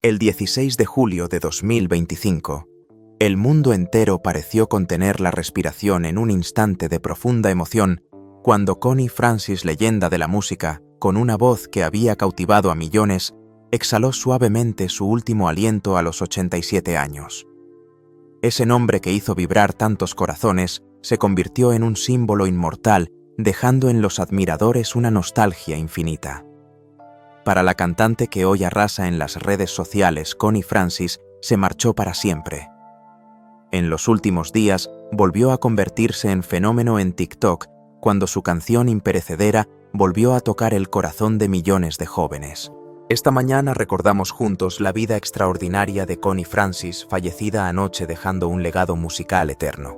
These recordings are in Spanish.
El 16 de julio de 2025, el mundo entero pareció contener la respiración en un instante de profunda emoción cuando Connie Francis, leyenda de la música, con una voz que había cautivado a millones, exhaló suavemente su último aliento a los 87 años. Ese nombre que hizo vibrar tantos corazones se convirtió en un símbolo inmortal, dejando en los admiradores una nostalgia infinita. Para la cantante que hoy arrasa en las redes sociales, Connie Francis se marchó para siempre. En los últimos días, volvió a convertirse en fenómeno en TikTok cuando su canción imperecedera volvió a tocar el corazón de millones de jóvenes. Esta mañana recordamos juntos la vida extraordinaria de Connie Francis, fallecida anoche dejando un legado musical eterno.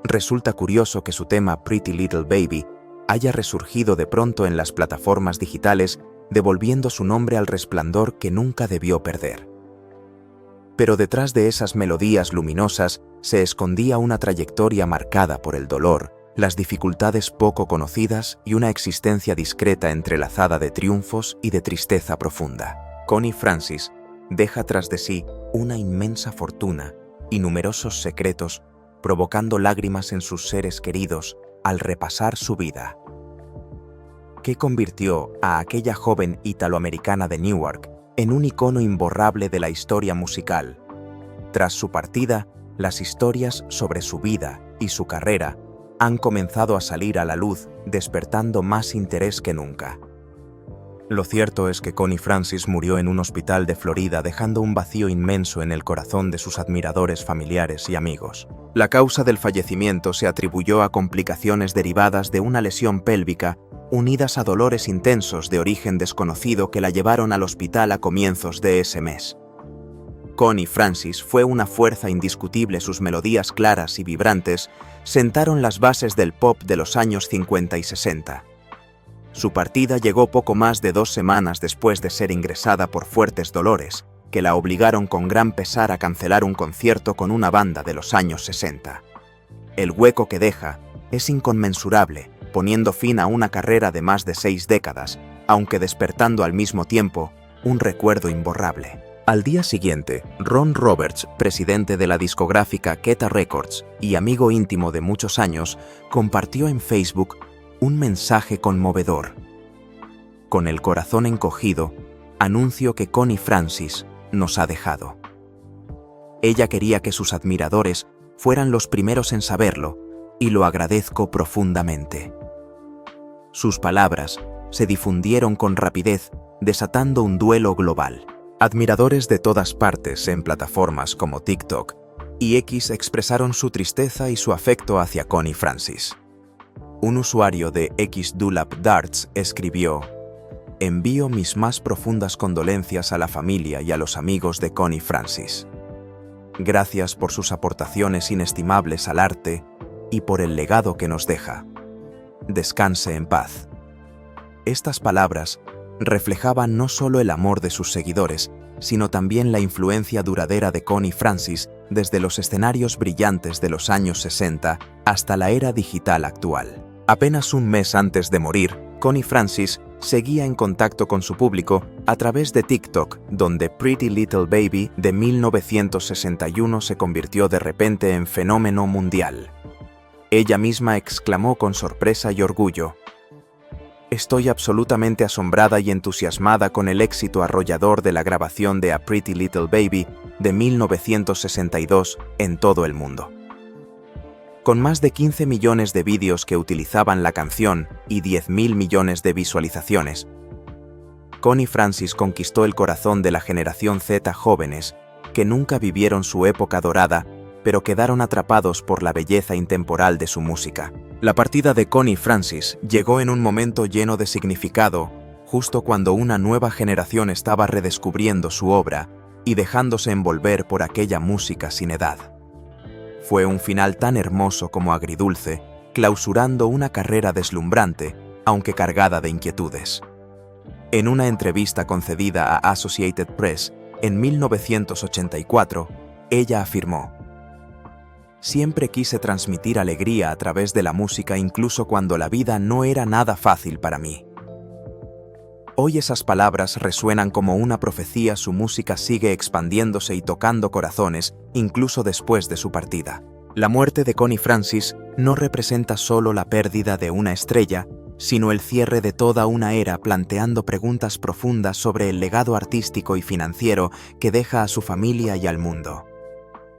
Resulta curioso que su tema Pretty Little Baby haya resurgido de pronto en las plataformas digitales, devolviendo su nombre al resplandor que nunca debió perder. Pero detrás de esas melodías luminosas se escondía una trayectoria marcada por el dolor, las dificultades poco conocidas y una existencia discreta entrelazada de triunfos y de tristeza profunda. Connie Francis deja tras de sí una inmensa fortuna y numerosos secretos, provocando lágrimas en sus seres queridos al repasar su vida. ¿Qué convirtió a aquella joven italoamericana de Newark en un icono imborrable de la historia musical? Tras su partida, las historias sobre su vida y su carrera han comenzado a salir a la luz, despertando más interés que nunca. Lo cierto es que Connie Francis murió en un hospital de Florida, dejando un vacío inmenso en el corazón de sus admiradores, familiares y amigos. La causa del fallecimiento se atribuyó a complicaciones derivadas de una lesión pélvica, unidas a dolores intensos de origen desconocido que la llevaron al hospital a comienzos de ese mes. Connie Francis fue una fuerza indiscutible. Sus melodías claras y vibrantes sentaron las bases del pop de los años 50 y 60. Su partida llegó poco más de 2 semanas después de ser ingresada por fuertes dolores, que la obligaron con gran pesar a cancelar un concierto con una banda de los años 60. El hueco que deja es inconmensurable, poniendo fin a una carrera de más de 6 décadas, aunque despertando al mismo tiempo un recuerdo imborrable. Al día siguiente, Ron Roberts, presidente de la discográfica Keta Records y amigo íntimo de muchos años, compartió en Facebook un mensaje conmovedor. Con el corazón encogido, anuncio que Connie Francis nos ha dejado. Ella quería que sus admiradores fueran los primeros en saberlo, y lo agradezco profundamente. Sus palabras se difundieron con rapidez, desatando un duelo global. Admiradores de todas partes en plataformas como TikTok y X expresaron su tristeza y su afecto hacia Connie Francis. Un usuario de xDulapDarts escribió: «Envío mis más profundas condolencias a la familia y a los amigos de Connie Francis. Gracias por sus aportaciones inestimables al arte y por el legado que nos deja. Descanse en paz». Estas palabras reflejaban no solo el amor de sus seguidores, sino también la influencia duradera de Connie Francis desde los escenarios brillantes de los años 60 hasta la era digital actual. Apenas un mes antes de morir, Connie Francis seguía en contacto con su público a través de TikTok, donde Pretty Little Baby de 1961 se convirtió de repente en fenómeno mundial. Ella misma exclamó con sorpresa y orgullo: «Estoy absolutamente asombrada y entusiasmada con el éxito arrollador de la grabación de A Pretty Little Baby de 1962 en todo el mundo». Con más de 15 millones de vídeos que utilizaban la canción y 10.000 millones de visualizaciones, Connie Francis conquistó el corazón de la generación Z, jóvenes que nunca vivieron su época dorada, pero quedaron atrapados por la belleza intemporal de su música. La partida de Connie Francis llegó en un momento lleno de significado, justo cuando una nueva generación estaba redescubriendo su obra y dejándose envolver por aquella música sin edad. Fue un final tan hermoso como agridulce, clausurando una carrera deslumbrante, aunque cargada de inquietudes. En una entrevista concedida a Associated Press en 1984, ella afirmó: «Siempre quise transmitir alegría a través de la música, incluso cuando la vida no era nada fácil para mí. Hoy esas palabras resuenan como una profecía, su música sigue expandiéndose y tocando corazones, incluso después de su partida. La muerte de Connie Francis no representa solo la pérdida de una estrella, sino el cierre de toda una era, planteando preguntas profundas sobre el legado artístico y financiero que deja a su familia y al mundo.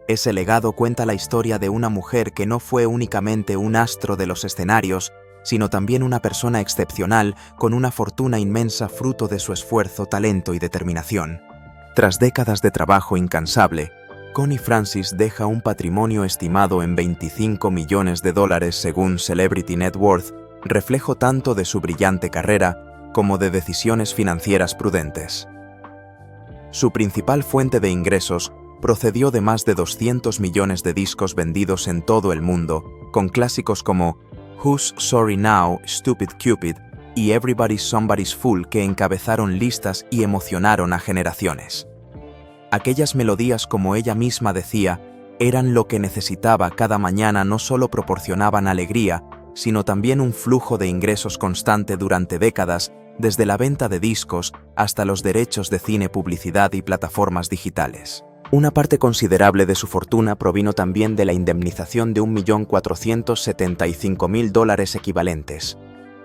Ese legado cuenta la historia de una mujer que no fue únicamente un astro de los escenarios, sino también una persona excepcional con una fortuna inmensa fruto de su esfuerzo, talento y determinación. Tras décadas de trabajo incansable, Connie Francis deja un patrimonio estimado en $25 millones según Celebrity Net Worth, reflejo tanto de su brillante carrera como de decisiones financieras prudentes. Su principal fuente de ingresos procedió de más de 200 millones de discos vendidos en todo el mundo, con clásicos como Who's Sorry Now, Stupid Cupid y Everybody's Somebody's Fool que encabezaron listas y emocionaron a generaciones. Aquellas melodías, como ella misma decía, eran lo que necesitaba cada mañana, no solo proporcionaban alegría, sino también un flujo de ingresos constante durante décadas, desde la venta de discos hasta los derechos de cine, publicidad y plataformas digitales. Una parte considerable de su fortuna provino también de la indemnización de $1.475.000 equivalentes,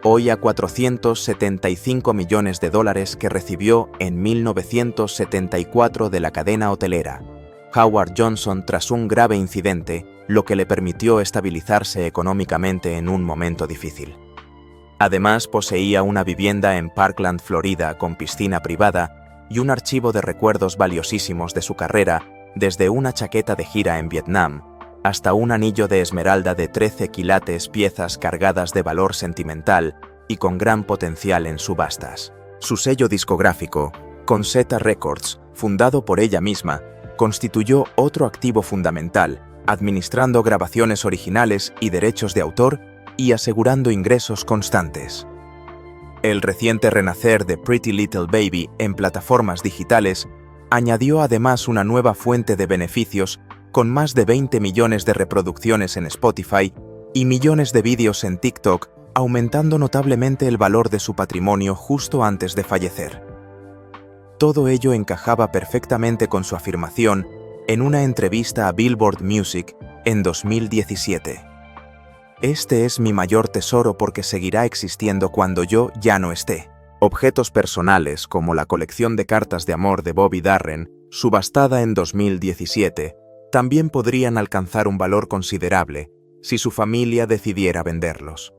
hoy a $475 millones que recibió en 1974 de la cadena hotelera Howard Johnson tras un grave incidente, lo que le permitió estabilizarse económicamente en un momento difícil. Además, poseía una vivienda en Parkland, Florida, con piscina privada y un archivo de recuerdos valiosísimos de su carrera, desde una chaqueta de gira en Vietnam hasta un anillo de esmeralda de 13 quilates, piezas cargadas de valor sentimental y con gran potencial en subastas. Su sello discográfico, Concetta Records, fundado por ella misma, constituyó otro activo fundamental, administrando grabaciones originales y derechos de autor y asegurando ingresos constantes. El reciente renacer de Pretty Little Baby en plataformas digitales añadió además una nueva fuente de beneficios, con más de 20 millones de reproducciones en Spotify y millones de vídeos en TikTok, aumentando notablemente el valor de su patrimonio justo antes de fallecer. Todo ello encajaba perfectamente con su afirmación en una entrevista a Billboard Music en 2017. Este es mi mayor tesoro porque seguirá existiendo cuando yo ya no esté. Objetos personales como la colección de cartas de amor de Bobby Darin, subastada en 2017, también podrían alcanzar un valor considerable si su familia decidiera venderlos.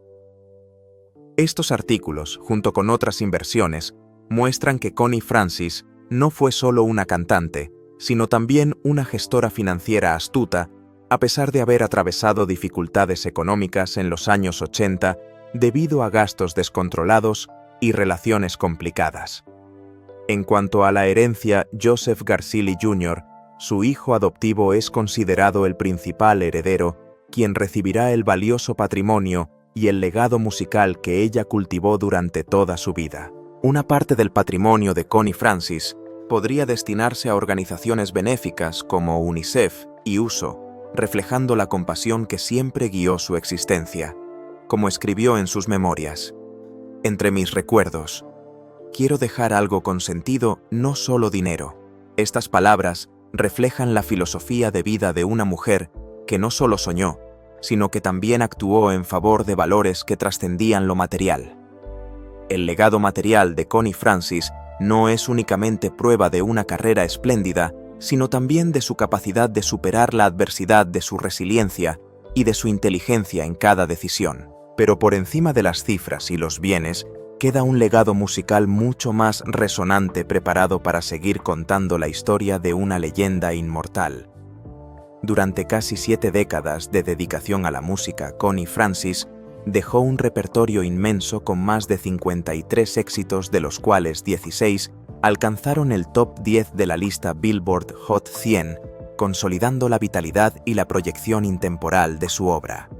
Estos artículos, junto con otras inversiones, muestran que Connie Francis no fue solo una cantante, sino también una gestora financiera astuta, a pesar de haber atravesado dificultades económicas en los años 80 debido a gastos descontrolados y relaciones complicadas. En cuanto a la herencia, Joseph Garcilli Jr., su hijo adoptivo, es considerado el principal heredero, quien recibirá el valioso patrimonio y el legado musical que ella cultivó durante toda su vida. Una parte del patrimonio de Connie Francis podría destinarse a organizaciones benéficas como UNICEF y USO, reflejando la compasión que siempre guió su existencia. Como escribió en sus memorias: entre mis recuerdos, quiero dejar algo con sentido, no solo dinero. Estas palabras reflejan la filosofía de vida de una mujer que no solo soñó, sino que también actuó en favor de valores que trascendían lo material. El legado material de Connie Francis no es únicamente prueba de una carrera espléndida, sino también de su capacidad de superar la adversidad, de su resiliencia y de su inteligencia en cada decisión. Pero por encima de las cifras y los bienes, queda un legado musical mucho más resonante, preparado para seguir contando la historia de una leyenda inmortal. Durante casi 7 décadas de dedicación a la música, Connie Francis dejó un repertorio inmenso con más de 53 éxitos, de los cuales 16 alcanzaron el top 10 de la lista Billboard Hot 100, consolidando la vitalidad y la proyección intemporal de su obra.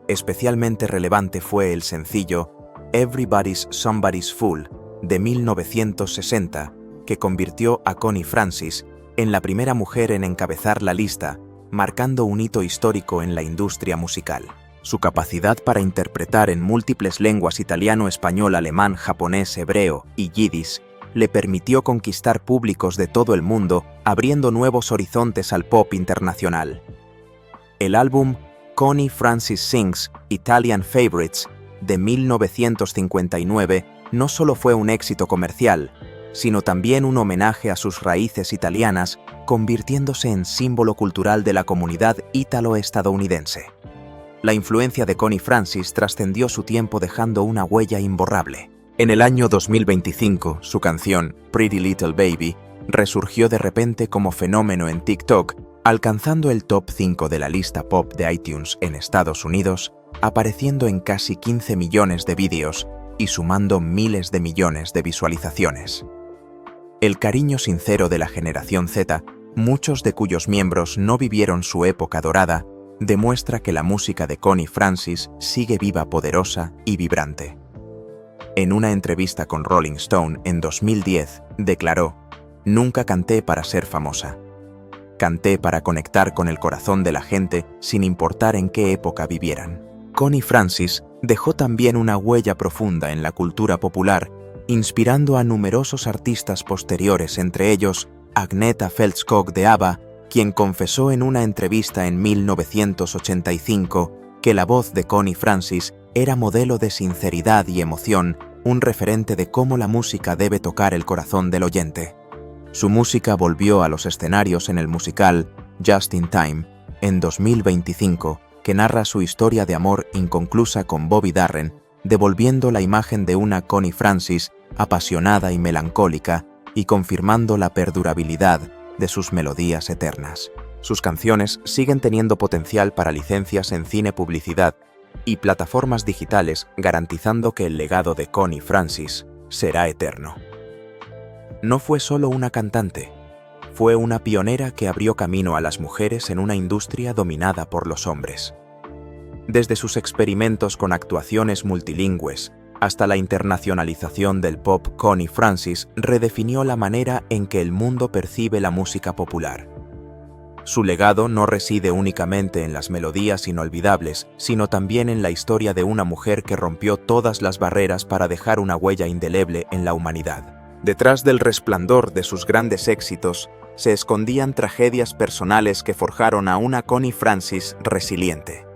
Especialmente relevante fue el sencillo Everybody's Somebody's Fool de 1960, que convirtió a Connie Francis en la primera mujer en encabezar la lista, marcando un hito histórico en la industria musical. Su capacidad para interpretar en múltiples lenguas italiano, español, alemán, japonés, hebreo y yiddish le permitió conquistar públicos de todo el mundo, abriendo nuevos horizontes al pop internacional. El álbum Connie Francis Sings Italian Favorites de 1959 no solo fue un éxito comercial, sino también un homenaje a sus raíces italianas, convirtiéndose en símbolo cultural de la comunidad ítalo-estadounidense. La influencia de Connie Francis trascendió su tiempo dejando una huella imborrable. En el año 2025, su canción Pretty Little Baby resurgió de repente como fenómeno en TikTok, alcanzando el top 5 de la lista pop de iTunes en Estados Unidos, apareciendo en casi 15 millones de vídeos y sumando miles de millones de visualizaciones. El cariño sincero de la generación Z, muchos de cuyos miembros no vivieron su época dorada, demuestra que la música de Connie Francis sigue viva, poderosa y vibrante. En una entrevista con Rolling Stone en 2010, declaró: «Nunca canté para ser famosa. Canté para conectar con el corazón de la gente sin importar en qué época vivieran». Connie Francis dejó también una huella profunda en la cultura popular, inspirando a numerosos artistas posteriores, entre ellos Agnetha Fältskog de ABBA, quien confesó en una entrevista en 1985 que la voz de Connie Francis era modelo de sinceridad y emoción, un referente de cómo la música debe tocar el corazón del oyente. Su música volvió a los escenarios en el musical Just in Time, en 2025, que narra su historia de amor inconclusa con Bobby Darin, devolviendo la imagen de una Connie Francis apasionada y melancólica y confirmando la perdurabilidad de sus melodías eternas. Sus canciones siguen teniendo potencial para licencias en cine, publicidad y plataformas digitales, garantizando que el legado de Connie Francis será eterno. No fue solo una cantante, fue una pionera que abrió camino a las mujeres en una industria dominada por los hombres. Desde sus experimentos con actuaciones multilingües hasta la internacionalización del pop, Connie Francis redefinió la manera en que el mundo percibe la música popular. Su legado no reside únicamente en las melodías inolvidables, sino también en la historia de una mujer que rompió todas las barreras para dejar una huella indeleble en la humanidad. Detrás del resplandor de sus grandes éxitos, se escondían tragedias personales que forjaron a una Connie Francis resiliente.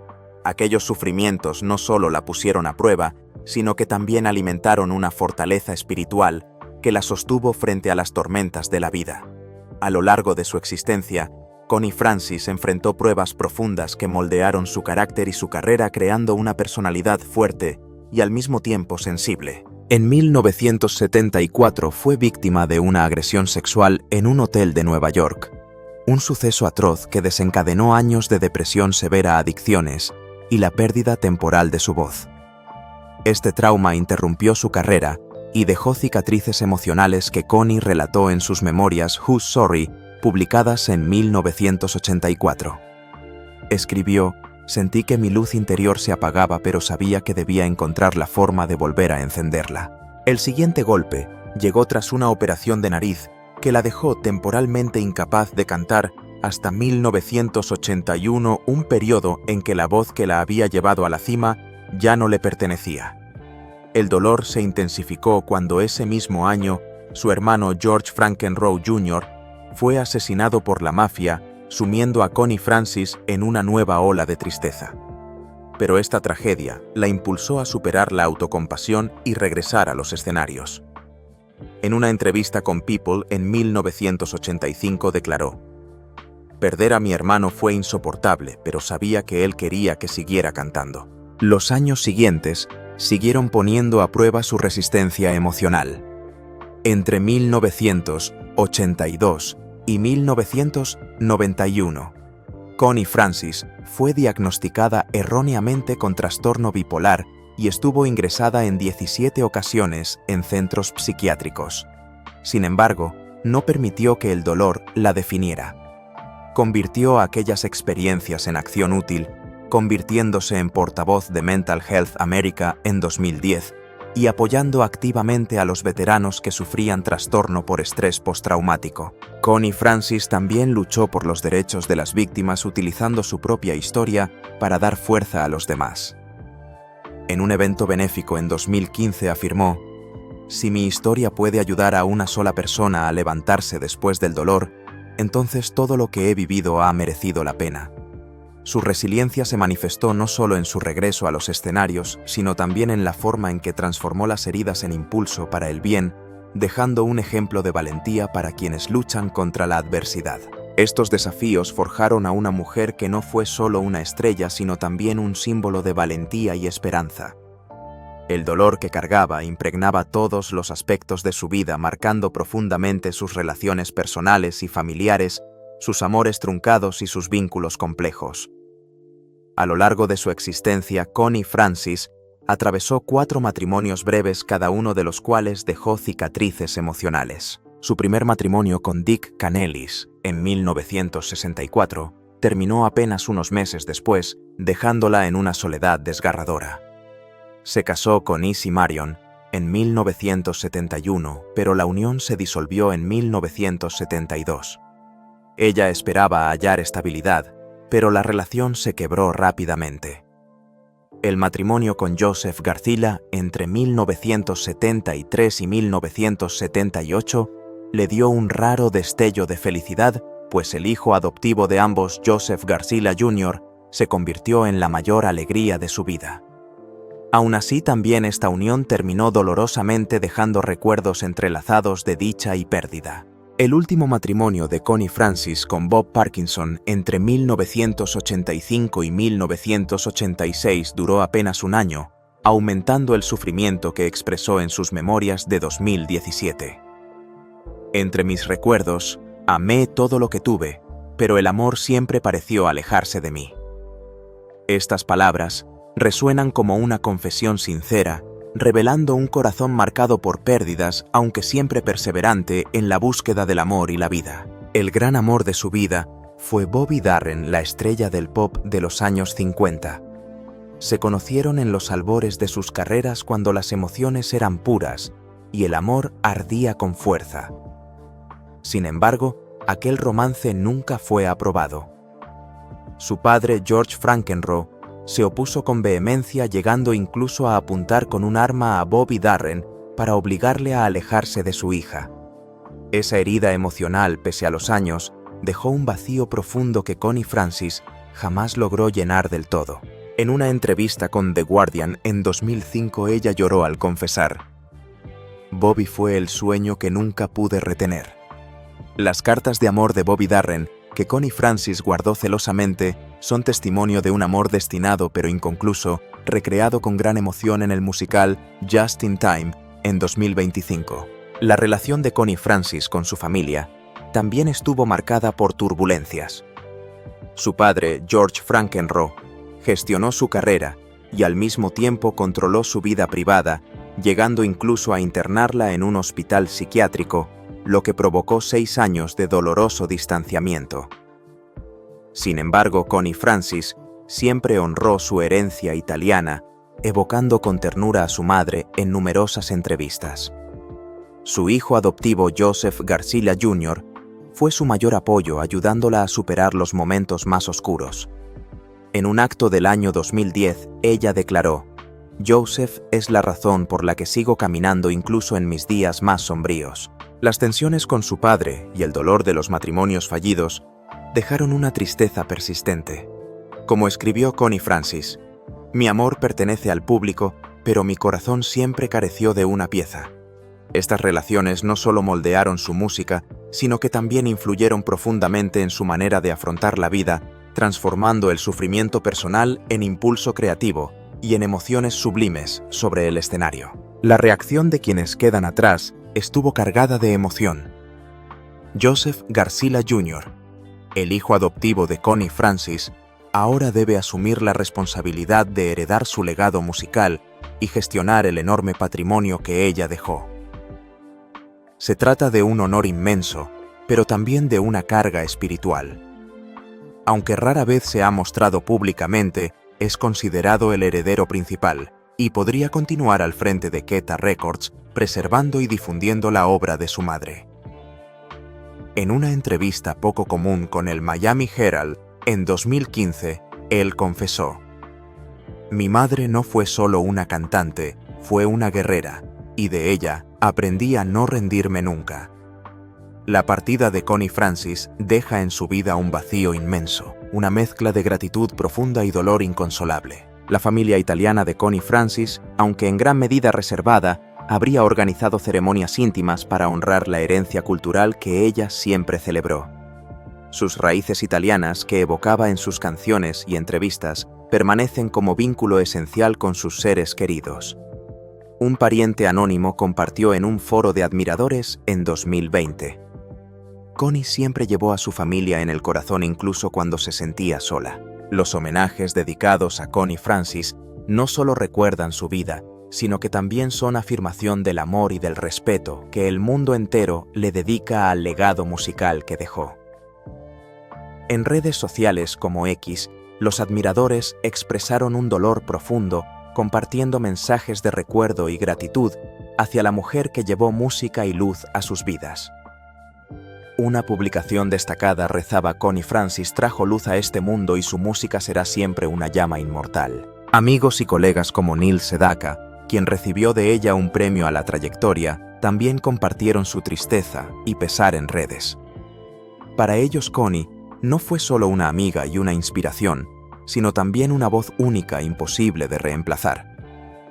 Aquellos sufrimientos no solo la pusieron a prueba, sino que también alimentaron una fortaleza espiritual que la sostuvo frente a las tormentas de la vida. A lo largo de su existencia, Connie Francis enfrentó pruebas profundas que moldearon su carácter y su carrera, creando una personalidad fuerte y al mismo tiempo sensible. En 1974 fue víctima de una agresión sexual en un hotel de Nueva York, un suceso atroz que desencadenó años de depresión severa, adicciones y la pérdida temporal de su voz. Este trauma interrumpió su carrera y dejó cicatrices emocionales que Connie relató en sus memorias Who's Sorry, publicadas en 1984. Escribió: «Sentí que mi luz interior se apagaba, pero sabía que debía encontrar la forma de volver a encenderla». El siguiente golpe llegó tras una operación de nariz que la dejó temporalmente incapaz de cantar hasta 1981, un periodo en que la voz que la había llevado a la cima ya no le pertenecía. El dolor se intensificó cuando ese mismo año su hermano George Frankenroe Jr. fue asesinado por la mafia, sumiendo a Connie Francis en una nueva ola de tristeza. Pero esta tragedia la impulsó a superar la autocompasión y regresar a los escenarios. En una entrevista con People en 1985 declaró: «Perder a mi hermano fue insoportable, pero sabía que él quería que siguiera cantando». Los años siguientes siguieron poniendo a prueba su resistencia emocional. Entre 1982 y 1991, Connie Francis fue diagnosticada erróneamente con trastorno bipolar y estuvo ingresada en 17 ocasiones en centros psiquiátricos. Sin embargo, no permitió que el dolor la definiera. Convirtió aquellas experiencias en acción útil, convirtiéndose en portavoz de Mental Health America en 2010, y apoyando activamente a los veteranos que sufrían trastorno por estrés postraumático. Connie Francis también luchó por los derechos de las víctimas utilizando su propia historia para dar fuerza a los demás. En un evento benéfico en 2015 afirmó: "Si mi historia puede ayudar a una sola persona a levantarse después del dolor, entonces todo lo que he vivido ha merecido la pena". Su resiliencia se manifestó no solo en su regreso a los escenarios, sino también en la forma en que transformó las heridas en impulso para el bien, dejando un ejemplo de valentía para quienes luchan contra la adversidad. Estos desafíos forjaron a una mujer que no fue solo una estrella, sino también un símbolo de valentía y esperanza. El dolor que cargaba impregnaba todos los aspectos de su vida, marcando profundamente sus relaciones personales y familiares, sus amores truncados y sus vínculos complejos. A lo largo de su existencia, Connie Francis atravesó 4 matrimonios breves, cada uno de los cuales dejó cicatrices emocionales. Su primer matrimonio con Dick Canellis, en 1964, terminó apenas unos meses después, dejándola en una soledad desgarradora. Se casó con Issy Marion en 1971, pero la unión se disolvió en 1972. Ella esperaba hallar estabilidad, pero la relación se quebró rápidamente. El matrimonio con Joseph Garcila entre 1973 y 1978 le dio un raro destello de felicidad, pues el hijo adoptivo de ambos, Joseph Garcila Jr., se convirtió en la mayor alegría de su vida. Aún así, también esta unión terminó dolorosamente, dejando recuerdos entrelazados de dicha y pérdida. El último matrimonio de Connie Francis con Bob Parkinson entre 1985 y 1986 duró apenas un año, aumentando el sufrimiento que expresó en sus memorias de 2017. Entre mis recuerdos, amé todo lo que tuve, pero el amor siempre pareció alejarse de mí. Estas palabras resuenan como una confesión sincera, revelando un corazón marcado por pérdidas, aunque siempre perseverante en la búsqueda del amor y la vida. El gran amor de su vida fue Bobby Darin, la estrella del pop de los años 50. Se conocieron en los albores de sus carreras, cuando las emociones eran puras y el amor ardía con fuerza. Sin embargo, aquel romance nunca fue aprobado. Su padre, George Frankenroe, se opuso con vehemencia, llegando incluso a apuntar con un arma a Bobby Darin para obligarle a alejarse de su hija. Esa herida emocional, pese a los años, dejó un vacío profundo que Connie Francis jamás logró llenar del todo. En una entrevista con The Guardian en 2005, ella lloró al confesar: "Bobby fue el sueño que nunca pude retener". Las cartas de amor de Bobby Darin, que Connie Francis guardó celosamente, son testimonio de un amor destinado pero inconcluso, recreado con gran emoción en el musical Just in Time en 2025. La relación de Connie Francis con su familia también estuvo marcada por turbulencias. Su padre, George Frankenroe, gestionó su carrera y al mismo tiempo controló su vida privada, llegando incluso a internarla en un hospital psiquiátrico, lo que provocó 6 años de doloroso distanciamiento. Sin embargo, Connie Francis siempre honró su herencia italiana, evocando con ternura a su madre en numerosas entrevistas. Su hijo adoptivo, Joseph Garcila Jr., fue su mayor apoyo, ayudándola a superar los momentos más oscuros. En un acto del año 2010, ella declaró: "Joseph es la razón por la que sigo caminando incluso en mis días más sombríos". Las tensiones con su padre y el dolor de los matrimonios fallidos dejaron una tristeza persistente. Como escribió Connie Francis: "Mi amor pertenece al público, pero mi corazón siempre careció de una pieza". Estas relaciones no solo moldearon su música, sino que también influyeron profundamente en su manera de afrontar la vida, transformando el sufrimiento personal en impulso creativo y en emociones sublimes sobre el escenario. La reacción de quienes quedan atrás estuvo cargada de emoción. Joseph Garcila Jr., el hijo adoptivo de Connie Francis, ahora debe asumir la responsabilidad de heredar su legado musical y gestionar el enorme patrimonio que ella dejó. Se trata de un honor inmenso, pero también de una carga espiritual. Aunque rara vez se ha mostrado públicamente, es considerado el heredero principal, y podría continuar al frente de Keta Records, preservando y difundiendo la obra de su madre. En una entrevista poco común con el Miami Herald, en 2015, él confesó: "Mi madre no fue solo una cantante, fue una guerrera, y de ella aprendí a no rendirme nunca". La partida de Connie Francis deja en su vida un vacío inmenso, una mezcla de gratitud profunda y dolor inconsolable. La familia italiana de Connie Francis, aunque en gran medida reservada, habría organizado ceremonias íntimas para honrar la herencia cultural que ella siempre celebró. Sus raíces italianas, que evocaba en sus canciones y entrevistas, permanecen como vínculo esencial con sus seres queridos. Un pariente anónimo compartió en un foro de admiradores en 2020. Connie siempre llevó a su familia en el corazón incluso cuando se sentía sola. Los homenajes dedicados a Connie Francis no solo recuerdan su vida, sino que también son afirmación del amor y del respeto que el mundo entero le dedica al legado musical que dejó. En redes sociales como X, los admiradores expresaron un dolor profundo, compartiendo mensajes de recuerdo y gratitud hacia la mujer que llevó música y luz a sus vidas. Una publicación destacada rezaba: "Connie Francis trajo luz a este mundo y su música será siempre una llama inmortal". Amigos y colegas como Neil Sedaka, quien recibió de ella un premio a la trayectoria, también compartieron su tristeza y pesar en redes. Para ellos, Connie no fue solo una amiga y una inspiración, sino también una voz única imposible de reemplazar.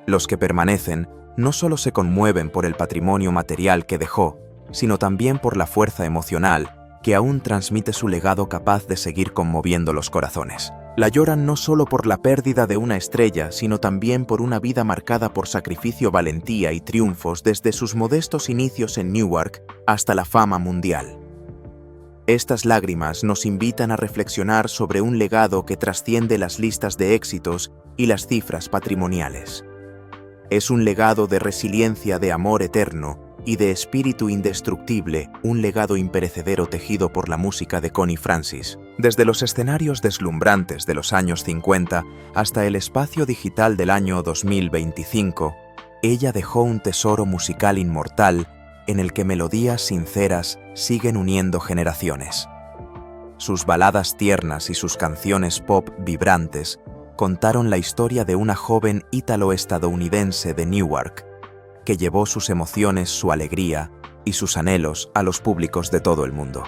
Los que permanecen no solo se conmueven por el patrimonio material que dejó, sino también por la fuerza emocional que aún transmite su legado, capaz de seguir conmoviendo los corazones. La lloran no solo por la pérdida de una estrella, sino también por una vida marcada por sacrificio, valentía y triunfos desde sus modestos inicios en Newark hasta la fama mundial. Estas lágrimas nos invitan a reflexionar sobre un legado que trasciende las listas de éxitos y las cifras patrimoniales. Es un legado de resiliencia, de amor eterno y de espíritu indestructible, un legado imperecedero tejido por la música de Connie Francis. Desde los escenarios deslumbrantes de los años 50 hasta el espacio digital del año 2025, ella dejó un tesoro musical inmortal en el que melodías sinceras siguen uniendo generaciones. Sus baladas tiernas y sus canciones pop vibrantes contaron la historia de una joven ítalo-estadounidense de Newark, que llevó sus emociones, su alegría y sus anhelos a los públicos de todo el mundo.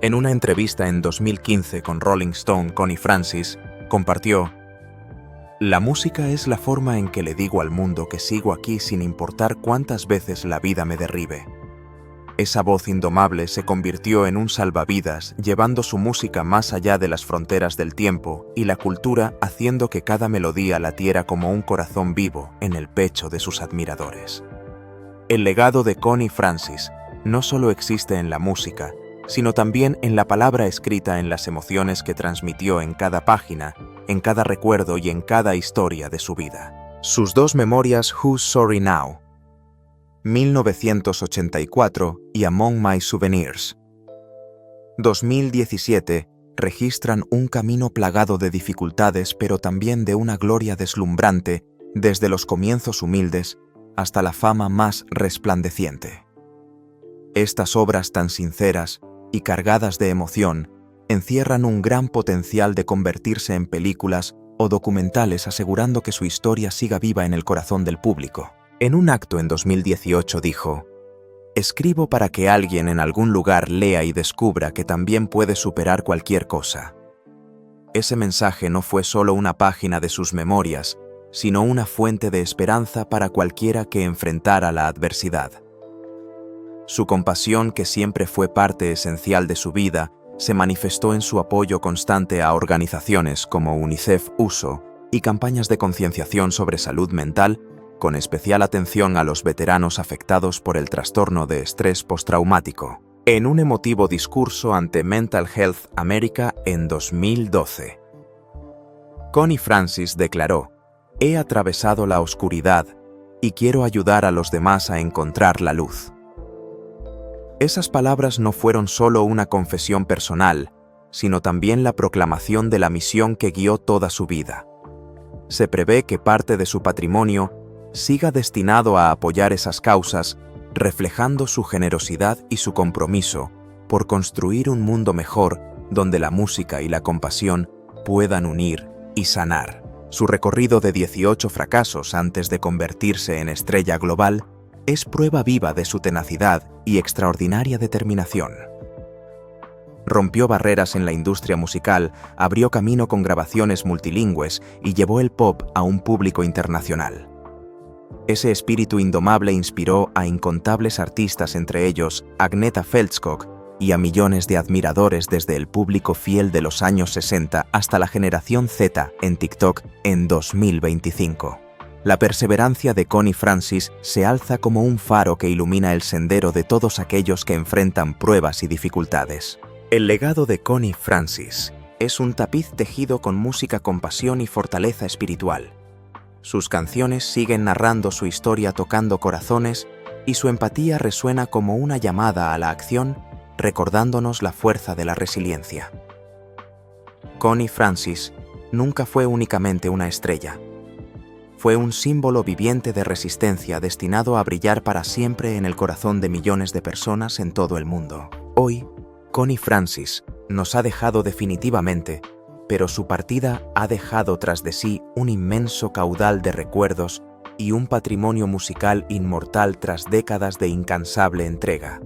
En una entrevista en 2015 con Rolling Stone, Connie Francis compartió: "La música es la forma en que le digo al mundo que sigo aquí sin importar cuántas veces la vida me derribe". Esa voz indomable se convirtió en un salvavidas, llevando su música más allá de las fronteras del tiempo y la cultura, haciendo que cada melodía latiera como un corazón vivo en el pecho de sus admiradores. El legado de Connie Francis no solo existe en la música, sino también en la palabra escrita, en las emociones que transmitió en cada página, en cada recuerdo y en cada historia de su vida. Sus dos memorias, Who's Sorry Now? 1984 y Among My Souvenirs 2017, registran un camino plagado de dificultades, pero también de una gloria deslumbrante, desde los comienzos humildes hasta la fama más resplandeciente. Estas obras tan sinceras y cargadas de emoción encierran un gran potencial de convertirse en películas o documentales, asegurando que su historia siga viva en el corazón del público. En un acto en 2018 dijo: "Escribo para que alguien en algún lugar lea y descubra que también puede superar cualquier cosa". Ese mensaje no fue solo una página de sus memorias, sino una fuente de esperanza para cualquiera que enfrentara la adversidad. Su compasión, que siempre fue parte esencial de su vida, se manifestó en su apoyo constante a organizaciones como UNICEF USA y campañas de concienciación sobre salud mental, con especial atención a los veteranos afectados por el trastorno de estrés postraumático. En un emotivo discurso ante Mental Health America en 2012, Connie Francis declaró: "He atravesado la oscuridad y quiero ayudar a los demás a encontrar la luz". Esas palabras no fueron solo una confesión personal, sino también la proclamación de la misión que guió toda su vida. Se prevé que parte de su patrimonio siga destinado a apoyar esas causas, reflejando su generosidad y su compromiso por construir un mundo mejor donde la música y la compasión puedan unir y sanar. Su recorrido de 18 fracasos antes de convertirse en estrella global es prueba viva de su tenacidad y extraordinaria determinación. Rompió barreras en la industria musical, abrió camino con grabaciones multilingües y llevó el pop a un público internacional. Ese espíritu indomable inspiró a incontables artistas, entre ellos Agnetha Fältskog, y a millones de admiradores desde el público fiel de los años 60 hasta la generación Z en TikTok en 2025. La perseverancia de Connie Francis se alza como un faro que ilumina el sendero de todos aquellos que enfrentan pruebas y dificultades. El legado de Connie Francis es un tapiz tejido con música con pasión y fortaleza espiritual. Sus canciones siguen narrando su historia, tocando corazones, y su empatía resuena como una llamada a la acción, recordándonos la fuerza de la resiliencia. Connie Francis nunca fue únicamente una estrella. Fue un símbolo viviente de resistencia destinado a brillar para siempre en el corazón de millones de personas en todo el mundo. Hoy, Connie Francis nos ha dejado definitivamente, pero su partida ha dejado tras de sí un inmenso caudal de recuerdos y un patrimonio musical inmortal tras décadas de incansable entrega.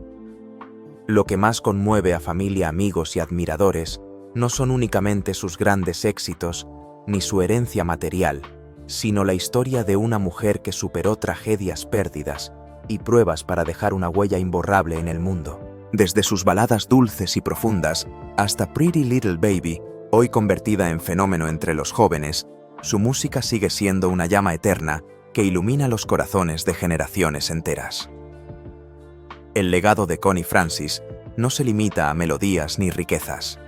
Lo que más conmueve a familia, amigos y admiradores no son únicamente sus grandes éxitos ni su herencia material, sino la historia de una mujer que superó tragedias, pérdidas y pruebas para dejar una huella imborrable en el mundo. Desde sus baladas dulces y profundas hasta Pretty Little Baby, hoy convertida en fenómeno entre los jóvenes, su música sigue siendo una llama eterna que ilumina los corazones de generaciones enteras. El legado de Connie Francis no se limita a melodías ni riquezas.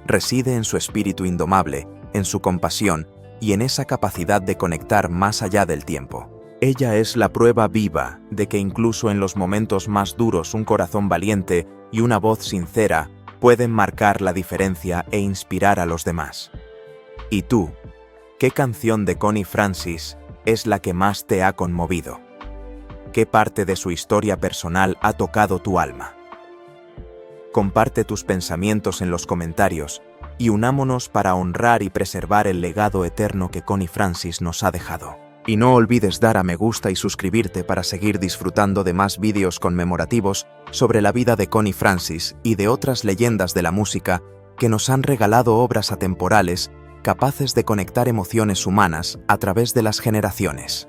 Reside en su espíritu indomable, en su compasión y en esa capacidad de conectar más allá del tiempo. Ella es la prueba viva de que incluso en los momentos más duros un corazón valiente y una voz sincera pueden marcar la diferencia e inspirar a los demás. ¿Y tú? ¿Qué canción de Connie Francis es la que más te ha conmovido? ¿Qué parte de su historia personal ha tocado tu alma? Comparte tus pensamientos en los comentarios y unámonos para honrar y preservar el legado eterno que Connie Francis nos ha dejado. Y no olvides dar a me gusta y suscribirte para seguir disfrutando de más vídeos conmemorativos sobre la vida de Connie Francis y de otras leyendas de la música que nos han regalado obras atemporales capaces de conectar emociones humanas a través de las generaciones.